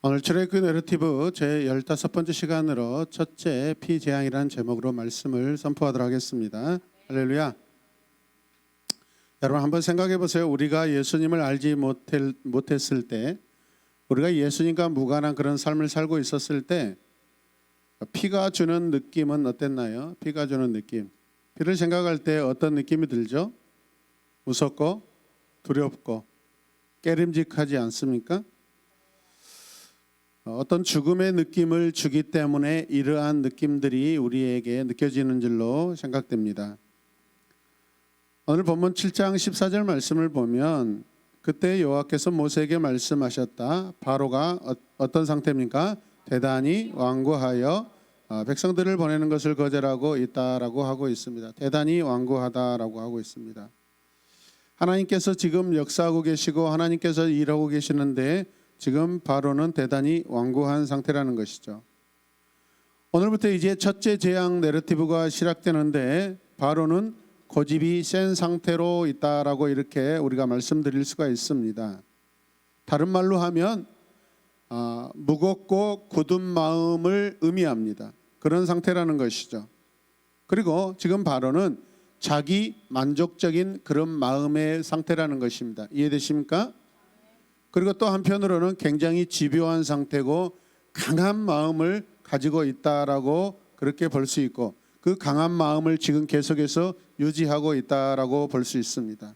오늘 출애굽기 내러티브 제15번째 시간으로 첫째 피재앙이라는 제목으로 말씀을 선포하도록 하겠습니다. 할렐루야. 여러분 한번 생각해 보세요. 우리가 예수님을 알지 못했을 때, 우리가 예수님과 무관한 그런 삶을 살고 있었을 때 피가 주는 느낌은 어땠나요? 피가 주는 느낌. 피를 생각할 때 어떤 느낌이 들죠? 무섭고 두렵고 깨림직하지 않습니까? 어떤 죽음의 느낌을 주기 때문에 이러한 느낌들이 우리에게 느껴지는 줄로 생각됩니다. 오늘 본문 7장 14절 말씀을 보면 그때 여호와께서 모세에게 말씀하셨다. 바로가 어떤 상태입니까? 대단히 완고하여 백성들을 보내는 것을 거절하고 있다라고 하고 있습니다. 대단히 완고하다라고 하고 있습니다. 하나님께서 지금 역사하고 계시고 하나님께서 일하고 계시는데 지금 바로는 대단히 완고한 상태라는 것이죠. 오늘부터 이제 첫째 재앙 내러티브가 시작되는데 바로는 고집이 센 상태로 있다라고 이렇게 우리가 말씀드릴 수가 있습니다. 다른 말로 하면 무겁고 굳은 마음을 의미합니다. 그런 상태라는 것이죠. 그리고 지금 바로는 자기 만족적인 그런 마음의 상태라는 것입니다. 이해되십니까? 그리고 또 한편으로는 굉장히 집요한 상태고 강한 마음을 가지고 있다라고 그렇게 볼 수 있고 그 강한 마음을 지금 계속해서 유지하고 있다라고 볼 수 있습니다.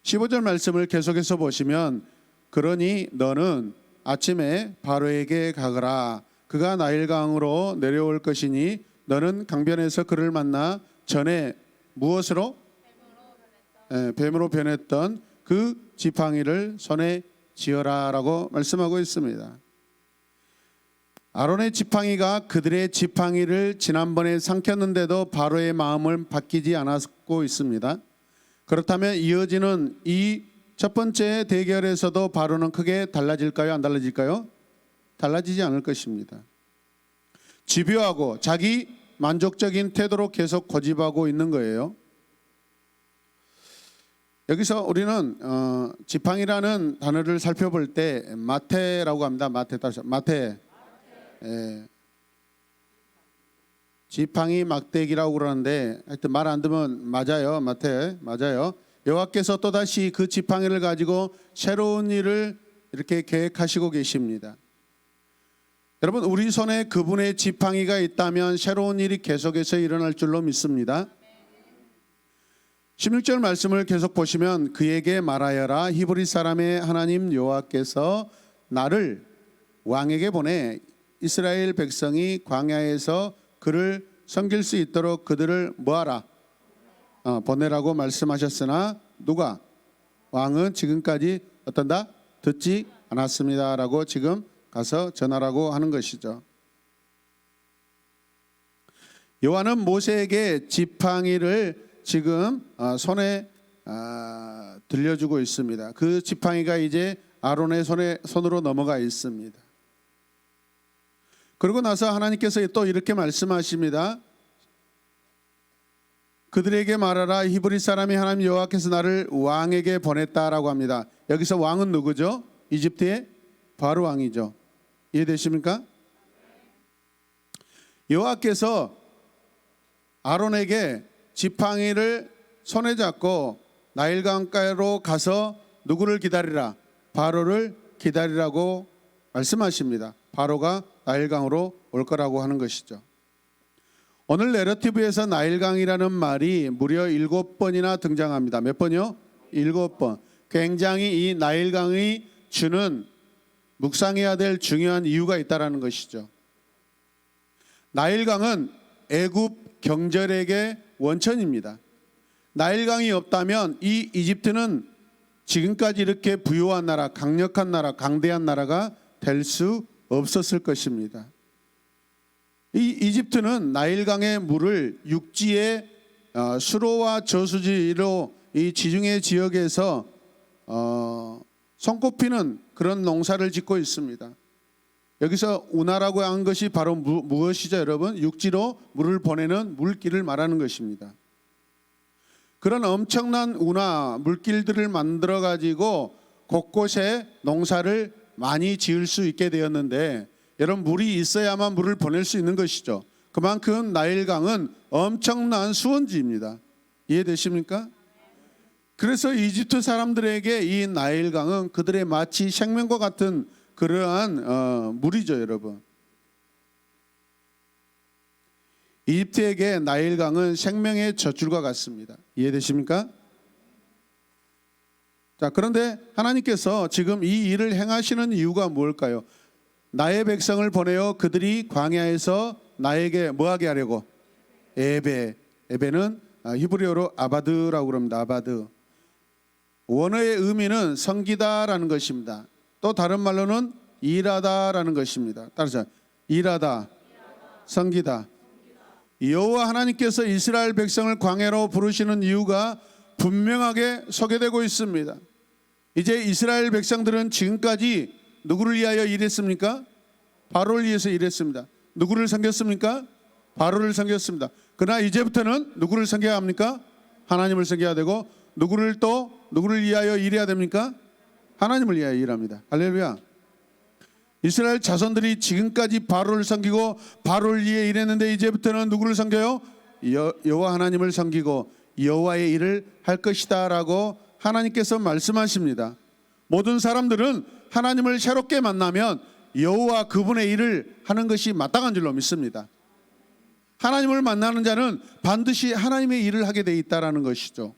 15절 말씀을 계속해서 보시면 그러니 너는 아침에 바로에게 가거라. 그가 나일강으로 내려올 것이니 너는 강변에서 그를 만나 전에 무엇으로? 뱀으로 변했던 그 지팡이를 손에 쥐어라라고 말씀하고 있습니다. 아론의 지팡이가 그들의 지팡이를 지난번에 삼켰는데도 바로의 마음을 바뀌지 않았고 있습니다. 그렇다면 이어지는 이 첫 번째 대결에서도 바로는 크게 달라질까요? 안 달라질까요? 달라지지 않을 것입니다. 집요하고 자기 만족적인 태도로 계속 고집하고 있는 거예요. 여기서 우리는 지팡이라는 단어를 살펴볼 때 마테라고 합니다. 마테. 지팡이 막대기라고 그러는데 하여튼 말 안 듣면 맞아요. 마테 맞아요. 여호와께서 또다시 그 지팡이를 가지고 새로운 일을 이렇게 계획하시고 계십니다. 여러분 우리 손에 그분의 지팡이가 있다면 새로운 일이 계속해서 일어날 줄로 믿습니다. 16절 말씀을 계속 보시면 그에게 말하여라. 히브리 사람의 하나님 여호와께서 나를 왕에게 보내 이스라엘 백성이 광야에서 그를 섬길 수 있도록 그들을 뭐하라? 보내라고 말씀하셨으나 누가? 왕은 지금까지 어떤다? 듣지 않았습니다 라고 지금 가서 전하라고 하는 것이죠. 여호와는 모세에게 지팡이를 지금 손에 들려주고 있습니다. 그 지팡이가 이제 아론의 손으로 넘어가 있습니다. 그러고 나서 하나님께서 또 이렇게 말씀하십니다. 그들에게 말하라. 히브리 사람이 하나님 여호와께서 나를 왕에게 보냈다라고 합니다. 여기서 왕은 누구죠? 이집트의 바로 왕이죠. 이해되십니까? 여호와께서 아론에게 지팡이를 손에 잡고 나일강가로 가서 누구를 기다리라? 바로를 기다리라고 말씀하십니다. 바로가 나일강으로 올 거라고 하는 것이죠. 오늘 내러티브에서 나일강이라는 말이 무려 7번이나 등장합니다. 몇 번이요? 7번. 굉장히 이 나일강이 주는 묵상해야 될 중요한 이유가 있다는 것이죠. 나일강은 애굽 경절에게 원천입니다. 나일강이 없다면 이 이집트는 지금까지 이렇게 부유한 나라, 강력한 나라, 강대한 나라가 될 수 없었을 것입니다. 이 이집트는 나일강의 물을 육지의 수로와 저수지로 이 지중해 지역에서 손꼽히는 그런 농사를 짓고 있습니다. 여기서 운하라고 한 것이 바로 무엇이죠, 여러분? 육지로 물을 보내는 물길을 말하는 것입니다. 그런 엄청난 운하 물길들을 만들어 가지고 곳곳에 농사를 많이 지을 수 있게 되었는데 여러분 물이 있어야만 물을 보낼 수 있는 것이죠. 그만큼 나일강은 엄청난 수원지입니다. 이해되십니까? 그래서 이집트 사람들에게 이 나일강은 그들의 마치 생명과 같은 그러한 물이죠, 여러분. 이집트에게 나일강은 생명의 젖줄과 같습니다. 이해되십니까? 자, 그런데 하나님께서 지금 이 일을 행하시는 이유가 뭘까요? 나의 백성을 보내어 그들이 광야에서 나에게 뭐하게 하려고? 에베는 히브리어로 아바드라고 그럽니다. 아바드. 원어의 의미는 섬기다라는 것입니다. 또 다른 말로는 일하다라는 것입니다. 따라서 일하다, 섬기다. 여호와 하나님께서 이스라엘 백성을 광야로 부르시는 이유가 분명하게 소개되고 있습니다. 이제 이스라엘 백성들은 지금까지 누구를 위하여 일했습니까? 바로를 위해서 일했습니다. 누구를 섬겼습니까? 바로를 섬겼습니다. 그러나 이제부터는 누구를 섬겨야 합니까? 하나님을 섬겨야 되고, 누구를 위하여 일해야 됩니까? 하나님을 위하여 일합니다. 할렐루야. 이스라엘 자손들이 지금까지 바로를 섬기고 바로를 위해 일했는데 이제부터는 누구를 섬겨요? 여호와 하나님을 섬기고 여호와의 일을 할 것이다 라고 하나님께서 말씀하십니다. 모든 사람들은 하나님을 새롭게 만나면 여호와 그분의 일을 하는 것이 마땅한 줄로 믿습니다. 하나님을 만나는 자는 반드시 하나님의 일을 하게 돼 있다라는 것이죠.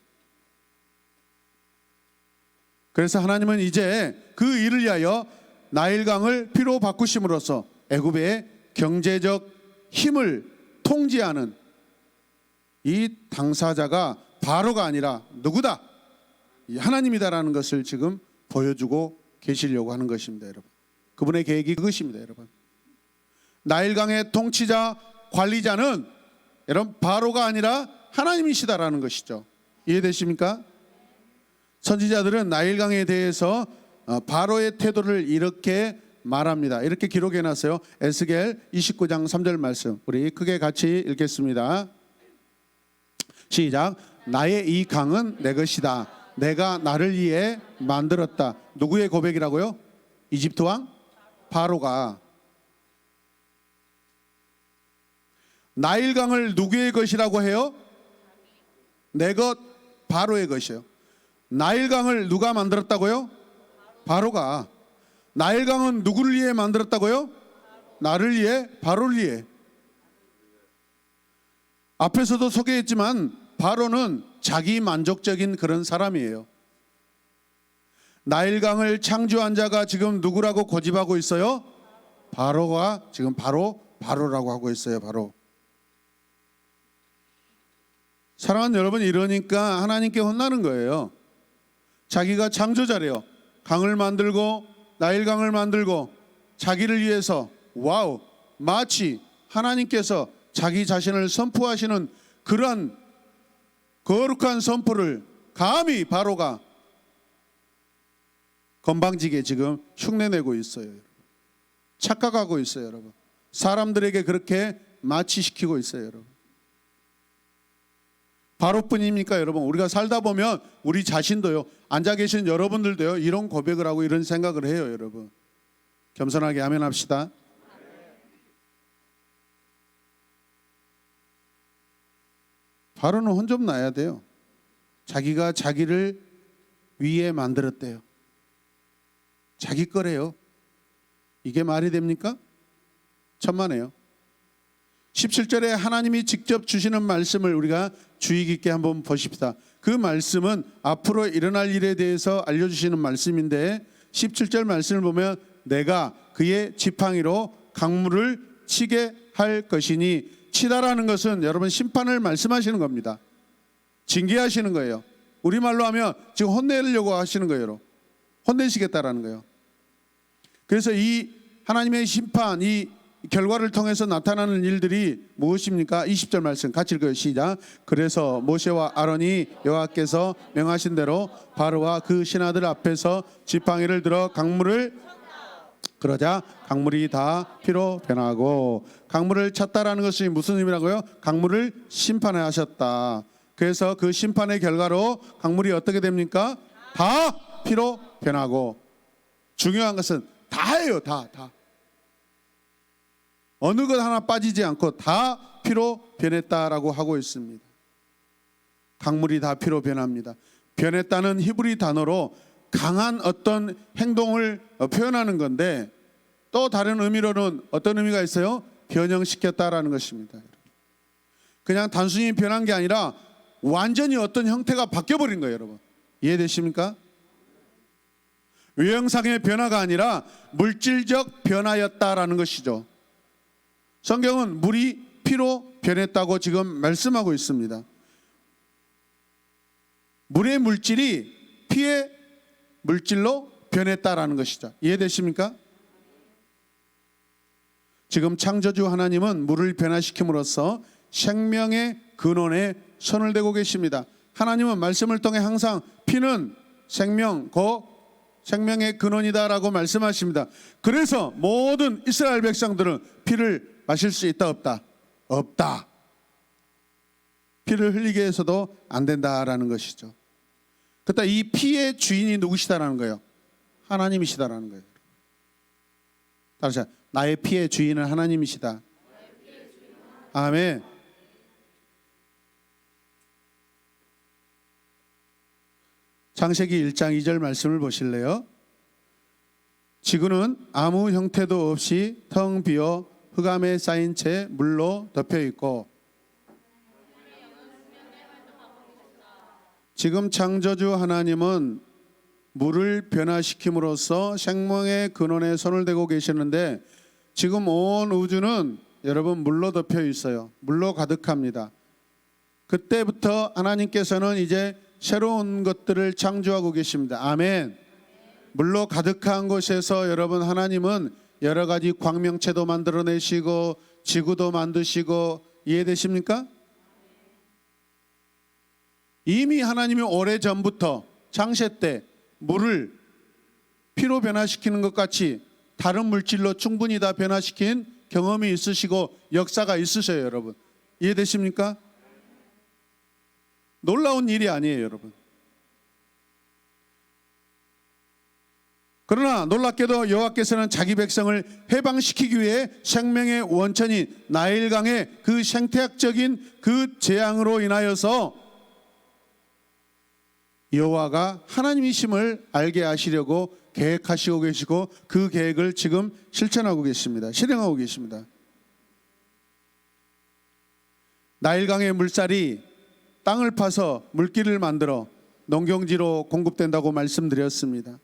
그래서 하나님은 이제 그 일을 위하여 나일강을 피로 바꾸심으로써 애굽의 경제적 힘을 통제하는 이 당사자가 바로가 아니라 누구다? 하나님이다라는 것을 지금 보여주고 계시려고 하는 것입니다, 여러분. 그분의 계획이 그것입니다, 여러분. 나일강의 통치자, 관리자는 여러분 바로가 아니라 하나님이시다라는 것이죠. 이해되십니까? 선지자들은 나일강에 대해서 바로의 태도를 이렇게 말합니다. 이렇게 기록해 놨어요. 에스겔 29장 3절 말씀. 우리 크게 같이 읽겠습니다. 시작. 나의 이 강은 내 것이다. 내가 나를 위해 만들었다. 누구의 고백이라고요? 이집트 왕 바로가. 나일강을 누구의 것이라고 해요? 내 것, 바로의 것이에요. 나일강을 누가 만들었다고요? 바로가. 나일강은 누구를 위해 만들었다고요? 나를 위해, 바로를 위해. 앞에서도 소개했지만 바로는 자기 만족적인 그런 사람이에요. 나일강을 창조한 자가 지금 누구라고 고집하고 있어요? 바로가 지금 바로라고 하고 있어요. 바로. 사랑하는 여러분, 이러니까 하나님께 혼나는 거예요. 자기가 창조자래요. 강을 만들고 나일강을 만들고 자기를 위해서, 와우, 마치 하나님께서 자기 자신을 선포하시는 그러한 거룩한 선포를 감히 바로가 건방지게 지금 흉내내고 있어요. 착각하고 있어요, 여러분. 사람들에게 그렇게 마취시키고 있어요, 여러분. 바로뿐입니까, 여러분? 우리가 살다 보면 우리 자신도요, 앉아 계신 여러분들도요, 이런 고백을 하고 이런 생각을 해요, 여러분. 겸손하게 아멘합시다. 바로는 혼 좀 나야 돼요. 자기가 자기를 위에 만들었대요. 자기 거래요. 이게 말이 됩니까? 천만에요. 17절에 하나님이 직접 주시는 말씀을 우리가 주의 깊게 한번 보십시다. 그 말씀은 앞으로 일어날 일에 대해서 알려주시는 말씀인데 17절 말씀을 보면 내가 그의 지팡이로 강물을 치게 할 것이니, 치다라는 것은 여러분 심판을 말씀하시는 겁니다. 징계하시는 거예요. 우리말로 하면 지금 혼내려고 하시는 거예요. 혼내시겠다라는 거예요. 그래서 이 하나님의 심판, 이 결과를 통해서 나타나는 일들이 무엇입니까? 20절 말씀 같이 읽어요. 시작. 그래서 모세와 아론이 여호와께서 명하신 대로 바로와 그 신하들 앞에서 지팡이를 들어 강물을, 그러자 강물이 다 피로 변하고. 강물을 찼다라는 것이 무슨 의미라고요? 강물을 심판하셨다. 그래서 그 심판의 결과로 강물이 어떻게 됩니까? 다 피로 변하고. 중요한 것은 다 다예요. 다. 어느 것 하나 빠지지 않고 다 피로 변했다라고 하고 있습니다. 강물이 다 피로 변합니다. 변했다는 히브리 단어로 강한 어떤 행동을 표현하는 건데, 또 다른 의미로는 어떤 의미가 있어요? 변형시켰다라는 것입니다. 그냥 단순히 변한 게 아니라 완전히 어떤 형태가 바뀌어버린 거예요. 여러분, 이해되십니까? 외형상의 변화가 아니라 물질적 변화였다라는 것이죠. 성경은 물이 피로 변했다고 지금 말씀하고 있습니다. 물의 물질이 피의 물질로 변했다라는 것이죠. 이해되십니까? 지금 창조주 하나님은 물을 변화시킴으로써 생명의 근원에 손을 대고 계십니다. 하나님은 말씀을 통해 항상 피는 생명, 생명의 근원이다라고 말씀하십니다. 그래서 모든 이스라엘 백성들은 피를 마실 수 있다, 없다? 없다. 피를 흘리게 해서도 안 된다라는 것이죠. 그때 이 피의 주인이 누구시다라는 거예요? 하나님이시다라는 거예요. 다시 나의 피의 주인은 하나님이시다. 아멘. 창세기 1장 2절 말씀을 보실래요? 지구는 아무 형태도 없이 텅 비어 흑암에 쌓인 채 물로 덮여 있고, 지금 창조주 하나님은 물을 변화시킴으로써 생명의 근원에 손을 대고 계시는데, 지금 온 우주는 여러분 물로 덮여 있어요. 물로 가득합니다. 그때부터 하나님께서는 이제 새로운 것들을 창조하고 계십니다. 아멘. 물로 가득한 곳에서 여러분 하나님은 여러 가지 광명체도 만들어내시고 지구도 만드시고, 이해되십니까? 이미 하나님이 오래전부터 창세 때 물을 피로 변화시키는 것 같이 다른 물질로 충분히 다 변화시킨 경험이 있으시고 역사가 있으셔요. 여러분, 이해되십니까? 놀라운 일이 아니에요. 여러분. 그러나 놀랍게도 여호와께서는 자기 백성을 해방시키기 위해 생명의 원천인 나일강의 그 생태학적인 그 재앙으로 인하여서 여호와가 하나님이심을 알게 하시려고 계획하시고 계시고, 그 계획을 지금 실천하고 계십니다. 실행하고 계십니다. 나일강의 물살이 땅을 파서 물길을 만들어 농경지로 공급된다고 말씀드렸습니다.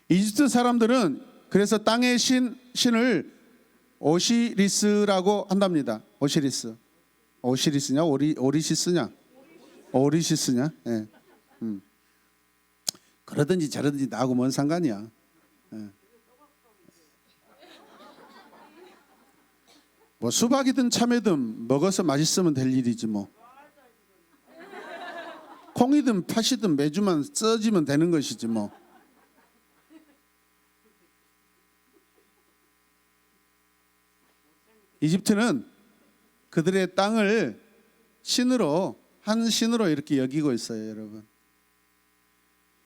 이집트 사람들은 그래서 땅의 신을 오시리스라고 한답니다. 오시리스냐 오리시스냐? 오리시스냐? 예. 그러든지 저러든지 나하고 뭔 상관이야. 예. 뭐 수박이든 참외든 먹어서 맛있으면 될 일이지 뭐. 콩이든 팥이든 매주만 써지면 되는 것이지 뭐. 이집트는 그들의 땅을 한 신으로 이렇게 여기고 있어요. 여러분,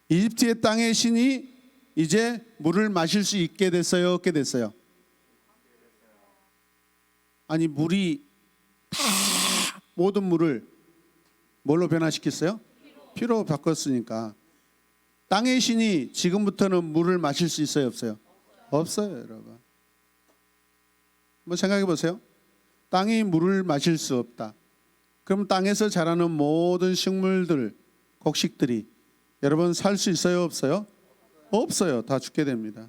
이집트의 땅의 신이 이제 물을 마실 수 있게 됐어요, 없게 됐어요? 아니, 물이 다 모든 물을 뭘로 변화시켰어요? 피로 바꿨으니까 땅의 신이 지금부터는 물을 마실 수 있어요, 없어요? 없어요. 여러분, 뭐 생각해 보세요. 땅이 물을 마실 수 없다. 그럼 땅에서 자라는 모든 식물들, 곡식들이 여러분 살 수 있어요, 없어요? 없어요. 다 죽게 됩니다.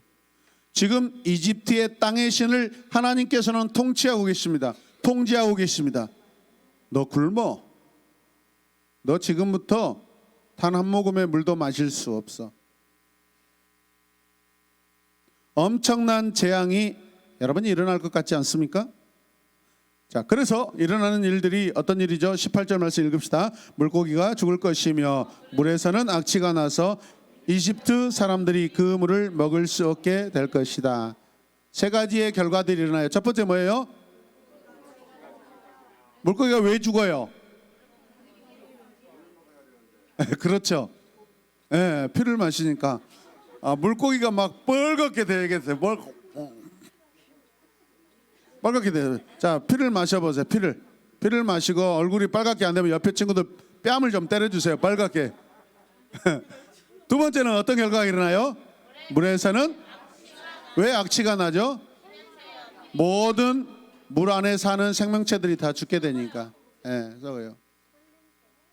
지금 이집트의 땅의 신을 하나님께서는 통치하고 계십니다. 통제하고 계십니다. 너 굶어. 너 지금부터 단 한 모금의 물도 마실 수 없어. 엄청난 재앙이 여러분 일어날 것 같지 않습니까? 자, 그래서 일어나는 일들이 어떤 일이죠? 18절 말씀 읽읍시다. 물고기가 죽을 것이며 물에서는 악취가 나서 이집트 사람들이 그 물을 먹을 수 없게 될 것이다. 세 가지의 결과들이 일어나요. 첫 번째 뭐예요? 물고기가 왜 죽어요? 그렇죠. 예, 피를 마시니까. 물고기가 막 빨갛게 되겠어요. 빨갛게 돼요. 자, 피를 마셔보세요. 피를 마시고 얼굴이 빨갛게 안 되면 옆에 친구들 뺨을 좀 때려주세요. 빨갛게. 두 번째는 어떤 결과가 일어나요? 물에서는 왜 악취가 나죠? 모든 물 안에 사는 생명체들이 다 죽게 되니까. 예, 그래요.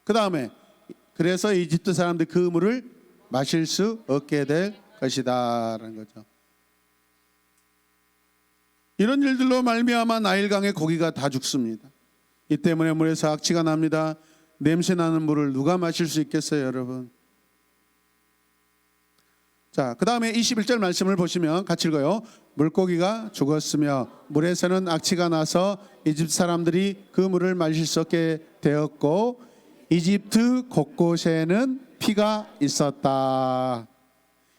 그 다음에 그래서 이집트 사람들이 그 물을 마실 수 없게 될 것이다라는 거죠. 이런 일들로 말미암아 나일강의 고기가 다 죽습니다. 이 때문에 물에서 악취가 납니다. 냄새 나는 물을 누가 마실 수 있겠어요, 여러분? 자, 그 다음에 21절 말씀을 보시면 같이 읽어요. 물고기가 죽었으며 물에서는 악취가 나서 이집트 사람들이 그 물을 마실 수 없게 되었고 이집트 곳곳에는 피가 있었다.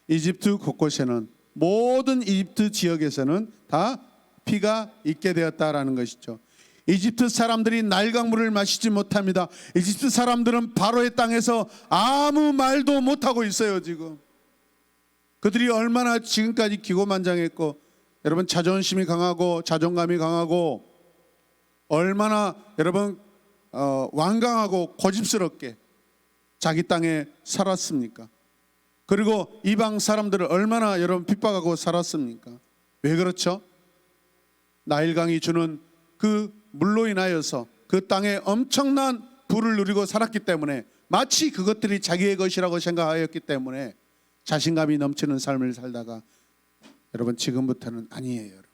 이집트 곳곳에는 모든 이집트 지역에서는 다 피가 있게 되었다라는 것이죠. 이집트 사람들이 나일강물을 마시지 못합니다. 이집트 사람들은 바로의 땅에서 아무 말도 못하고 있어요. 지금 그들이 얼마나 지금까지 기고만장했고 여러분 자존심이 강하고 자존감이 강하고 얼마나 여러분 완강하고 고집스럽게 자기 땅에 살았습니까? 그리고 이방 사람들을 얼마나 여러분 핍박하고 살았습니까? 왜 그렇죠? 나일강이 주는 그 물로 인하여서 그 땅에 엄청난 부를 누리고 살았기 때문에 마치 그것들이 자기의 것이라고 생각하였기 때문에 자신감이 넘치는 삶을 살다가 여러분 지금부터는 아니에요. 여러분.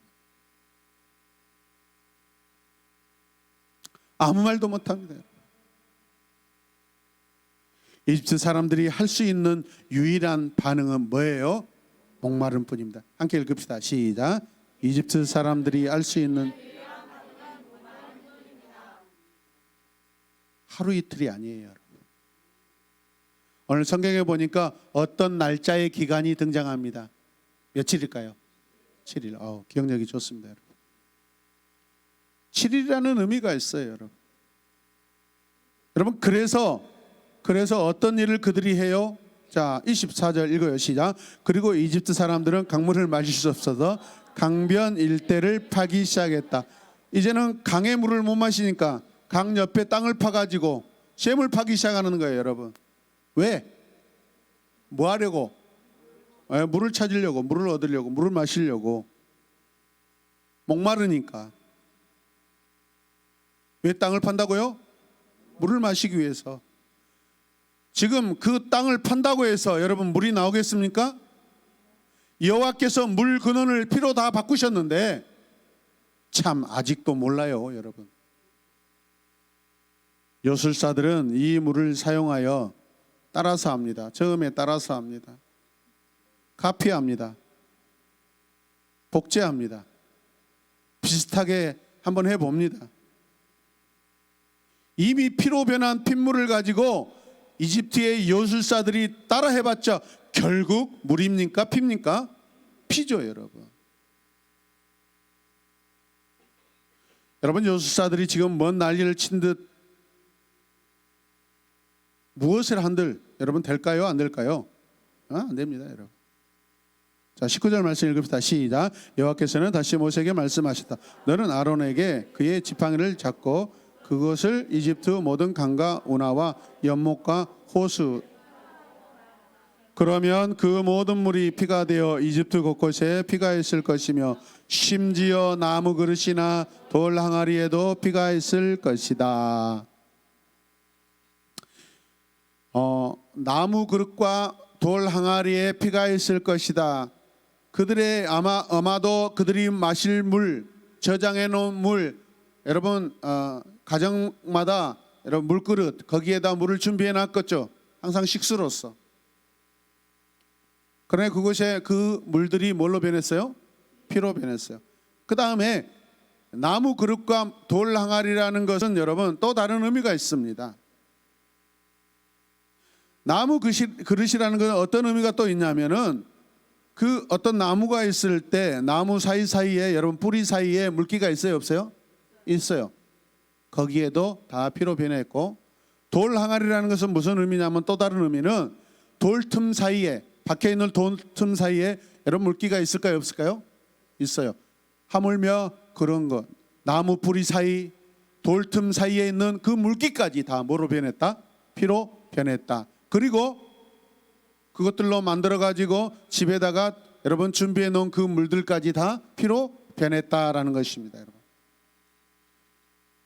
아무 말도 못합니다. 이집트 사람들이 할 수 있는 유일한 반응은 뭐예요? 목마름 뿐입니다. 함께 읽읍시다. 시작. 이집트 사람들이 할 수 있는 하루 이틀이 아니에요. 여러분. 오늘 성경에 보니까 어떤 날짜의 기간이 등장합니다. 며칠일까요? 7일. 기억력이 좋습니다. 여러분. 7일이라는 의미가 있어요. 여러분. 여러분 그래서 어떤 일을 그들이 해요? 자, 24절 읽어요. 시작. 그리고 이집트 사람들은 강물을 마실 수 없어서 강변 일대를 파기 시작했다. 이제는 강의 물을 못 마시니까 강 옆에 땅을 파가지고 샘을 파기 시작하는 거예요. 여러분. 왜? 뭐 하려고? 물을 찾으려고, 물을 얻으려고, 물을 마시려고. 목마르니까. 왜 땅을 판다고요? 물을 마시기 위해서. 지금 그 땅을 판다고 해서 여러분 물이 나오겠습니까? 여호와께서 물 근원을 피로 다 바꾸셨는데 참 아직도 몰라요. 여러분. 요술사들은 이 물을 사용하여 따라서 합니다. 처음에 따라서 합니다. 카피합니다. 복제합니다. 비슷하게 한번 해봅니다. 이미 피로 변한 핏물을 가지고 이집트의 요술사들이 따라 해봤자 결국 물입니까? 피입니까? 피죠. 여러분. 여러분 요술사들이 지금 뭔 난리를 친 듯 무엇을 한들 여러분 될까요? 안 될까요? 안 됩니다. 여러분. 자 19절 말씀 읽읍시다. 시작. 여호와께서는 다시 모세에게 말씀하셨다. 너는 아론에게 그의 지팡이를 잡고 그것을 이집트 모든 강과 운하와 연못과 호수 그러면 그 모든 물이 피가 되어 이집트 곳곳에 피가 있을 것이며 심지어 나무 그릇이나 돌 항아리에도 피가 있을 것이다. 나무 그릇과 돌 항아리에 피가 있을 것이다. 그들의 아마도 그들이 마실 물, 저장해 놓은 물, 여러분 가정마다 여러분 물그릇 거기에다 물을 준비해 놨겠죠. 항상 식수로서. 그러나 그곳에 그 물들이 뭘로 변했어요? 피로 변했어요. 그 다음에 나무 그릇과 돌 항아리라는 것은 여러분 또 다른 의미가 있습니다. 나무 그릇이라는 것은 어떤 의미가 또 있냐면은 그 어떤 나무가 있을 때 나무 사이사이에 여러분 뿌리 사이에 물기가 있어요? 없어요? 있어요. 거기에도 다 피로 변했고 돌 항아리라는 것은 무슨 의미냐면 또 다른 의미는 돌 틈 사이에 박혀 있는 돌틈 사이에 여러분 물기가 있을까요, 없을까요? 있어요. 하물며 그런 것, 나무 뿌리 사이, 돌틈 사이에 있는 그 물기까지 다 뭐로 변했다? 피로 변했다. 그리고 그것들로 만들어 가지고 집에다가 여러분 준비해 놓은 그 물들까지 다 피로 변했다라는 것입니다, 여러분.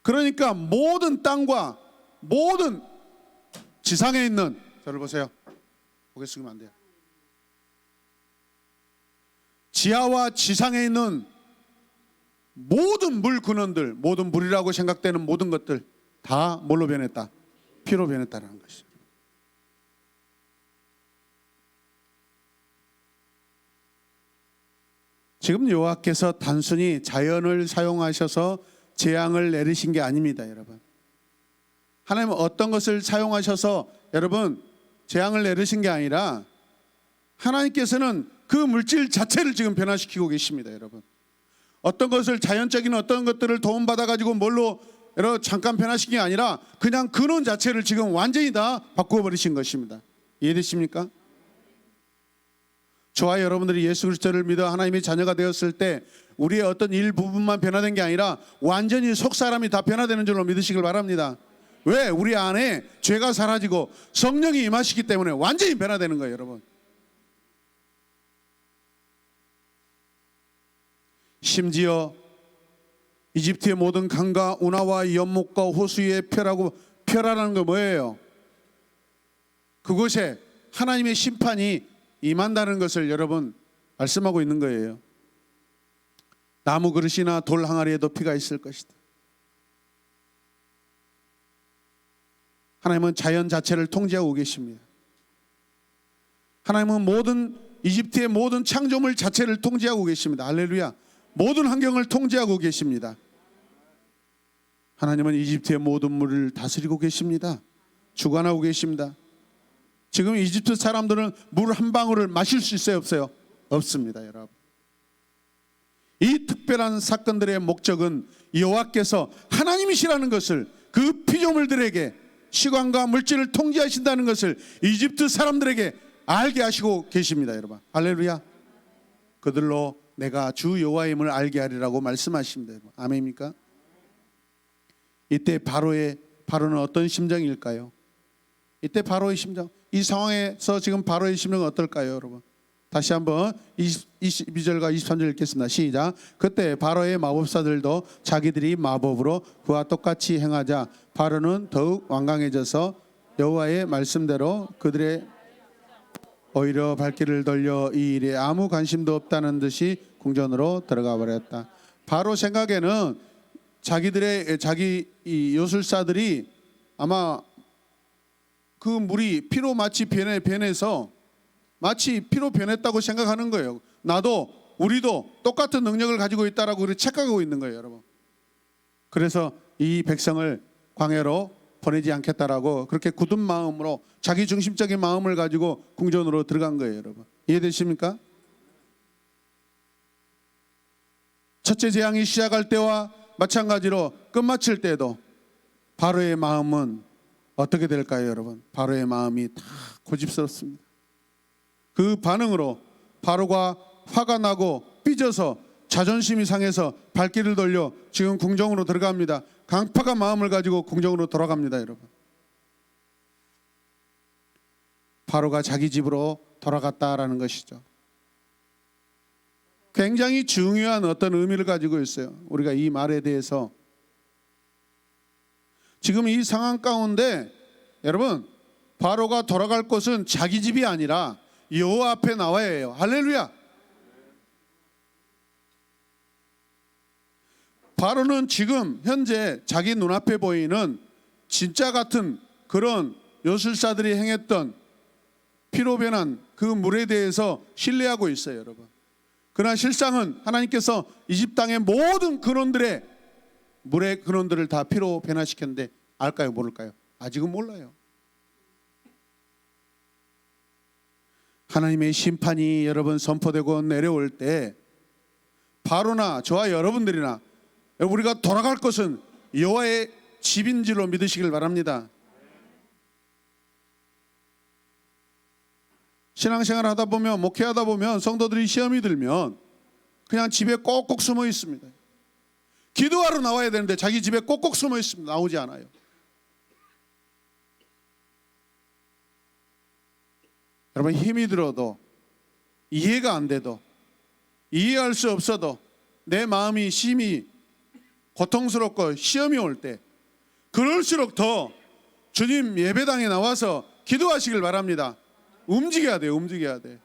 그러니까 모든 땅과 모든 지상에 있는, 저를 보세요. 고개 숙이면 안 돼요. 지하와 지상에 있는 모든 물 근원들, 모든 물이라고 생각되는 모든 것들 다 뭘로 변했다? 피로 변했다는 것이죠. 지금 여호와께서 단순히 자연을 사용하셔서 재앙을 내리신 게 아닙니다, 여러분. 하나님은 어떤 것을 사용하셔서 여러분 재앙을 내리신 게 아니라 하나님께서는 그 물질 자체를 지금 변화시키고 계십니다, 여러분. 어떤 것을 자연적인 어떤 것들을 도움받아 가지고 뭘로 여러분 잠깐 변화시킨 게 아니라 그냥 근원 자체를 지금 완전히 다 바꾸어 버리신 것입니다. 이해되십니까? 저와 여러분들이 예수 그리스도를 믿어 하나님의 자녀가 되었을 때 우리의 어떤 일부분만 변화된 게 아니라 완전히 속사람이 다 변화되는 줄로 믿으시길 바랍니다. 왜? 우리 안에 죄가 사라지고 성령이 임하시기 때문에 완전히 변화되는 거예요, 여러분. 심지어 이집트의 모든 강과 운하와 연못과 호수 위에 펴라라는 거 뭐예요? 그곳에 하나님의 심판이 임한다는 것을 여러분 말씀하고 있는 거예요. 나무 그릇이나 돌 항아리에도 피가 있을 것이다. 하나님은 자연 자체를 통제하고 계십니다. 하나님은 모든 이집트의 모든 창조물 자체를 통제하고 계십니다. 할렐루야. 모든 환경을 통제하고 계십니다. 하나님은 이집트의 모든 물을 다스리고 계십니다. 주관하고 계십니다. 지금 이집트 사람들은 물 한 방울을 마실 수 있어요, 없어요? 없습니다, 여러분. 이 특별한 사건들의 목적은 여호와께서 하나님이시라는 것을 그 피조물들에게 시간과 물질을 통제하신다는 것을 이집트 사람들에게 알게 하시고 계십니다, 여러분. 할렐루야. 그들로 내가 주 여호와임을 알게 하리라고 말씀하십니다, 여러분. 아멘입니까? 이때 바로는 어떤 심정일까요? 이때 바로의 심정, 이 상황에서 지금 바로의 심정은 어떨까요, 여러분? 다시 한번 22절과 23절 읽겠습니다. 시작. 그때 바로의 마법사들도 자기들이 마법으로 그와 똑같이 행하자 바로는 더욱 완강해져서 여호와의 말씀대로 그들의 오히려 발길을 돌려 이 일에 아무 관심도 없다는 듯이 궁전으로 들어가 버렸다. 바로 생각에는 자기 이 요술사들이 아마 그 물이 피로 마치 변해서 마치 피로 변했다고 생각하는 거예요. 나도 우리도 똑같은 능력을 가지고 있다라고 그렇게 착각하고 있는 거예요, 여러분. 그래서 이 백성을 광야로 보내지 않겠다라고 그렇게 굳은 마음으로 자기 중심적인 마음을 가지고 궁전으로 들어간 거예요, 여러분. 이해되십니까? 첫째 재앙이 시작할 때와 마찬가지로 끝마칠 때도 바로의 마음은 어떻게 될까요, 여러분? 바로의 마음이 다 고집스럽습니다. 그 반응으로 바로가 화가 나고 삐져서 자존심이 상해서 발길을 돌려 지금 궁정으로 들어갑니다. 강팍한 마음을 가지고 궁정으로 돌아갑니다, 여러분. 바로가 자기 집으로 돌아갔다라는 것이죠. 굉장히 중요한 어떤 의미를 가지고 있어요. 우리가 이 말에 대해서 지금 이 상황 가운데 여러분 바로가 돌아갈 곳은 자기 집이 아니라 여호와 앞에 나와야 해요. 할렐루야. 바로는 지금 현재 자기 눈앞에 보이는 진짜 같은 그런 요술사들이 행했던 피로 변한 그 물에 대해서 신뢰하고 있어요, 여러분. 그러나 실상은 하나님께서 이집 땅의 모든 근원들의 물의 근원들을 다 피로 변화시켰는데 알까요, 모를까요? 아직은 몰라요. 하나님의 심판이 여러분 선포되고 내려올 때 바로나 저와 여러분들이나 우리가 돌아갈 것은 여호와의 집인 줄로 믿으시길 바랍니다. 신앙생활 하다 보면, 목회하다 보면 성도들이 시험이 들면 그냥 집에 꼭꼭 숨어 있습니다. 기도하러 나와야 되는데 자기 집에 꼭꼭 숨어 있습니다. 나오지 않아요. 여러분, 힘이 들어도, 이해가 안 돼도, 이해할 수 없어도 내 마음이 심히 고통스럽고 시험이 올 때, 그럴수록 더 주님 예배당에 나와서 기도하시길 바랍니다. 움직여야 돼요. 움직여야 돼.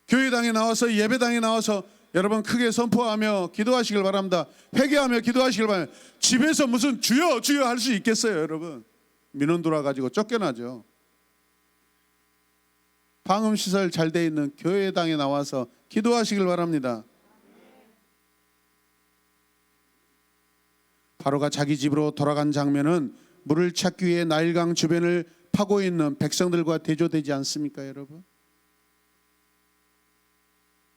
교회당에 나와서, 예배당에 나와서 여러분 크게 선포하며 기도하시길 바랍니다. 회개하며 기도하시길 바랍니다. 집에서 무슨 주여 주여 할 수 있겠어요? 여러분, 민원 돌아가지고 쫓겨나죠. 방음시설 잘 돼 있는 교회당에 나와서 기도하시길 바랍니다. 바로가 자기 집으로 돌아간 장면은 물을 찾기 위해 나일강 주변을 파고 있는 백성들과 대조되지 않습니까, 여러분?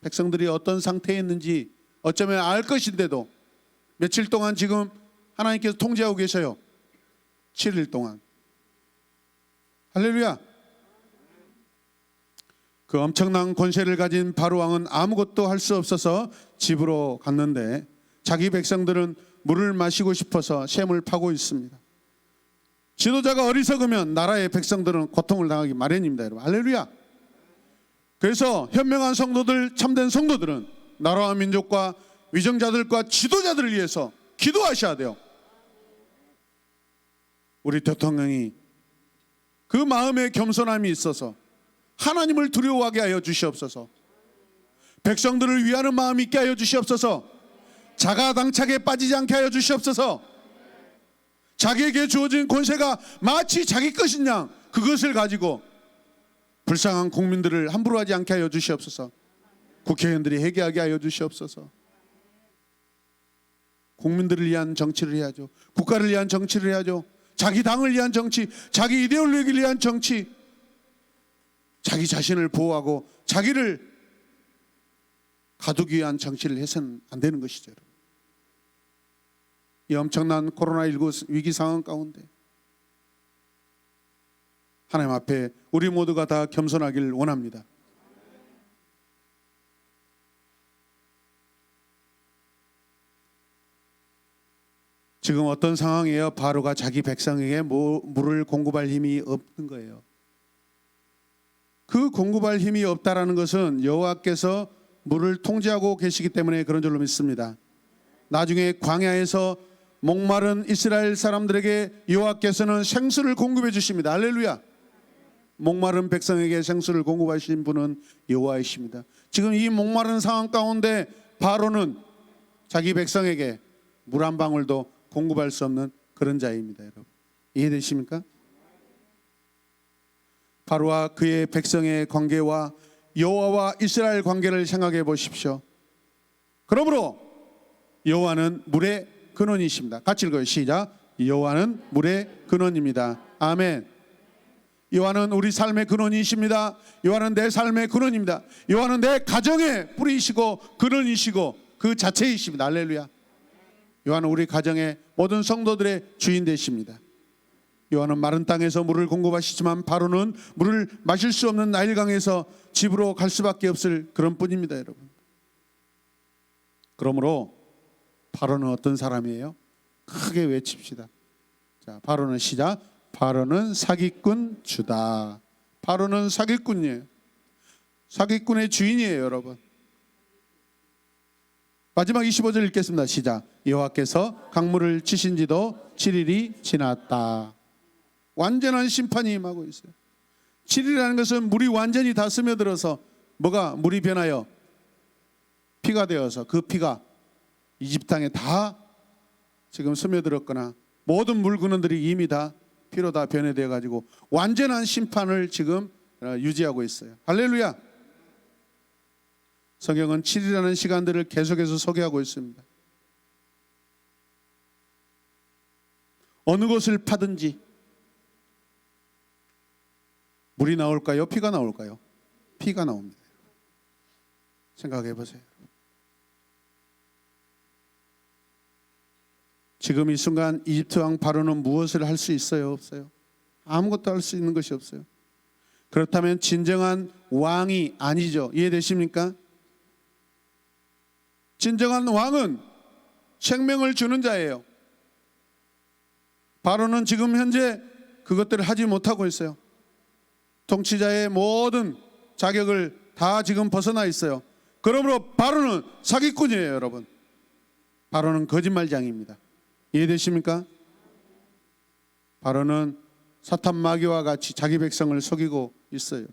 백성들이 어떤 상태에 있는지 어쩌면 알 것인데도 며칠 동안 지금 하나님께서 통제하고 계셔요. 7일 동안. 할렐루야. 그 엄청난 권세를 가진 바로 왕은 아무것도 할 수 없어서 집으로 갔는데 자기 백성들은 물을 마시고 싶어서 샘을 파고 있습니다. 지도자가 어리석으면 나라의 백성들은 고통을 당하기 마련입니다, 여러분. 할렐루야. 그래서 현명한 성도들, 참된 성도들은 나라와 민족과 위정자들과 지도자들을 위해서 기도하셔야 돼요. 우리 대통령이 그 마음의 겸손함이 있어서 하나님을 두려워하게 하여 주시옵소서. 백성들을 위하는 마음이 있게 하여 주시옵소서. 자가당착에 빠지지 않게 하여 주시옵소서. 자기에게 주어진 권세가 마치 자기 것인 양 그것을 가지고 불쌍한 국민들을 함부로 하지 않게 하여 주시옵소서. 국회의원들이 회개하게 하여 주시옵소서. 국민들을 위한 정치를 해야죠. 국가를 위한 정치를 해야죠. 자기 당을 위한 정치, 자기 이데올로기를 위한 정치, 자기 자신을 보호하고 자기를 가두기 위한 정치를 해서는 안 되는 것이죠. 이 엄청난 코로나19 위기 상황 가운데 하나님 앞에 우리 모두가 다 겸손하길 원합니다. 지금 어떤 상황이에요? 바로가 자기 백성에게 물을 공급할 힘이 없는 거예요. 그 공급할 힘이 없다라는 것은 여호와께서 물을 통제하고 계시기 때문에 그런 줄로 믿습니다. 나중에 광야에서 목마른 이스라엘 사람들에게 여호와께서는 생수를 공급해 주십니다. 할렐루야. 목마른 백성에게 생수를 공급하신 분은 여호와이십니다. 지금 이 목마른 상황 가운데 바로는 자기 백성에게 물 한 방울도 공급할 수 없는 그런 자입니다. 여러분, 이해되십니까? 바로와 그의 백성의 관계와 여호와와 이스라엘 관계를 생각해 보십시오. 그러므로 여호와는 물의 근원이십니다. 같이 읽어요. 시작. 여호와는 물의 근원입니다. 아멘. 여호와는 우리 삶의 근원이십니다. 여호와는 내 삶의 근원입니다. 여호와는 내 가정의 뿌리이시고 근원이시고 그 자체이십니다. 할렐루야. 여호와는 우리 가정의 모든 성도들의 주인 되십니다. 여호와는 마른 땅에서 물을 공급하시지만 바로는 물을 마실 수 없는 나일강에서 집으로 갈 수밖에 없을 그런 뿐입니다, 여러분. 그러므로 바로는 어떤 사람이에요? 크게 외칩시다. 자, 바로는 시작. 바로는 사기꾼 주다. 바로는 사기꾼이에요. 사기꾼의 주인이에요, 여러분. 마지막 25절 읽겠습니다. 시작. 여호와께서 강물을 치신 지도 7일이 지났다. 완전한 심판이 임하고 있어요. 7일이라는 것은 물이 완전히 다 스며들어서 물이 변하여 피가 되어서 그 피가 이집트 땅에 다 지금 스며들었거나 모든 물 근원들이 이미 다 피로 다 변해되어 가지고 완전한 심판을 지금 유지하고 있어요. 할렐루야. 성경은 7일이라는 시간들을 계속해서 소개하고 있습니다. 어느 곳을 파든지 물이 나올까요? 피가 나올까요? 피가 나옵니다. 생각해 보세요. 지금 이 순간 이집트 왕 바로는 무엇을 할 수 있어요? 없어요? 아무것도 할 수 있는 것이 없어요. 그렇다면 진정한 왕이 아니죠. 이해되십니까? 진정한 왕은 생명을 주는 자예요. 바로는 지금 현재 그것들을 하지 못하고 있어요. 통치자의 모든 자격을 다 지금 벗어나 있어요. 그러므로 바로는 사기꾼이에요, 여러분. 바로는 거짓말장입니다. 이해되십니까? 바로는 사탄 마귀와 같이 자기 백성을 속이고 있어요.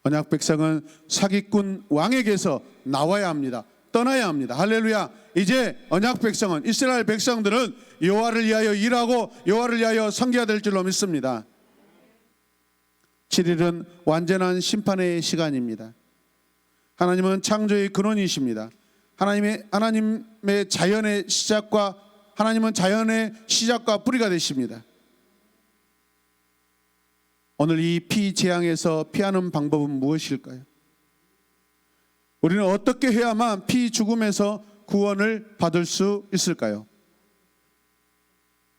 언약 백성은 사기꾼 왕에게서 나와야 합니다. 떠나야 합니다. 할렐루야. 이제 언약 백성은, 이스라엘 백성들은 여호와를 위하여 일하고 여호와를 위하여 섬겨야 될 줄로 믿습니다. 7일은 완전한 심판의 시간입니다. 하나님은 창조의 근원이십니다. 하나님의 자연의 시작과, 하나님은 자연의 시작과 뿌리가 되십니다. 오늘 이 피 재앙에서 피하는 방법은 무엇일까요? 우리는 어떻게 해야만 피 죽음에서 구원을 받을 수 있을까요?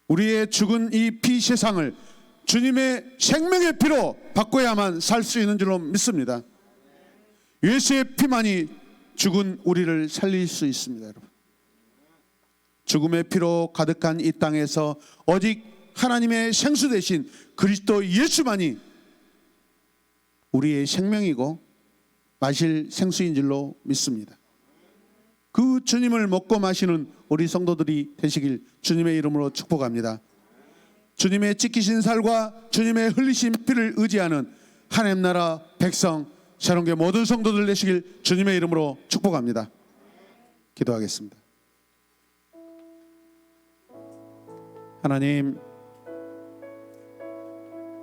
우리의 죽은 이 피 세상을 주님의 생명의 피로 바꿔야만 살 수 있는 줄로 믿습니다. 예수의 피만이 죽은 우리를 살릴 수 있습니다, 여러분. 죽음의 피로 가득한 이 땅에서 오직 하나님의 생수 대신 그리스도 예수만이 우리의 생명이고 마실 생수인 줄로 믿습니다. 그 주님을 먹고 마시는 우리 성도들이 되시길 주님의 이름으로 축복합니다. 주님의 찢기신 살과 주님의 흘리신 피를 의지하는 하나님 나라 백성 새롬교회 모든 성도들 되시길 주님의 이름으로 축복합니다. 기도하겠습니다. 하나님,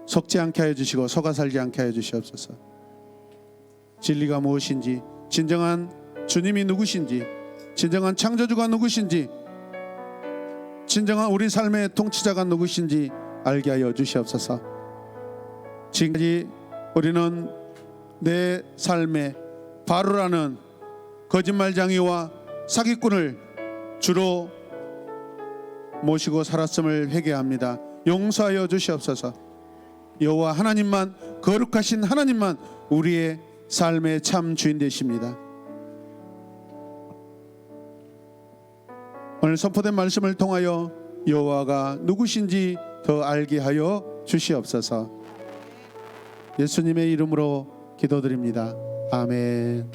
속지 않게 하여 주시고 속아 살지 않게 하여 주시옵소서. 진리가 무엇인지, 진정한 주님이 누구신지, 진정한 창조주가 누구신지, 진정한 우리 삶의 통치자가 누구신지 알게 하여 주시옵소서. 지금까지 우리는 내 삶에 바로라는 거짓말장이와 사기꾼을 주로 모시고 살았음을 회개합니다. 용서하여 주시옵소서. 여호와 하나님만, 거룩하신 하나님만 우리의 삶의 참 주인 되십니다. 오늘 선포된 말씀을 통하여 여호와가 누구신지 더 알게 하여 주시옵소서. 예수님의 이름으로 기도드립니다. 아멘.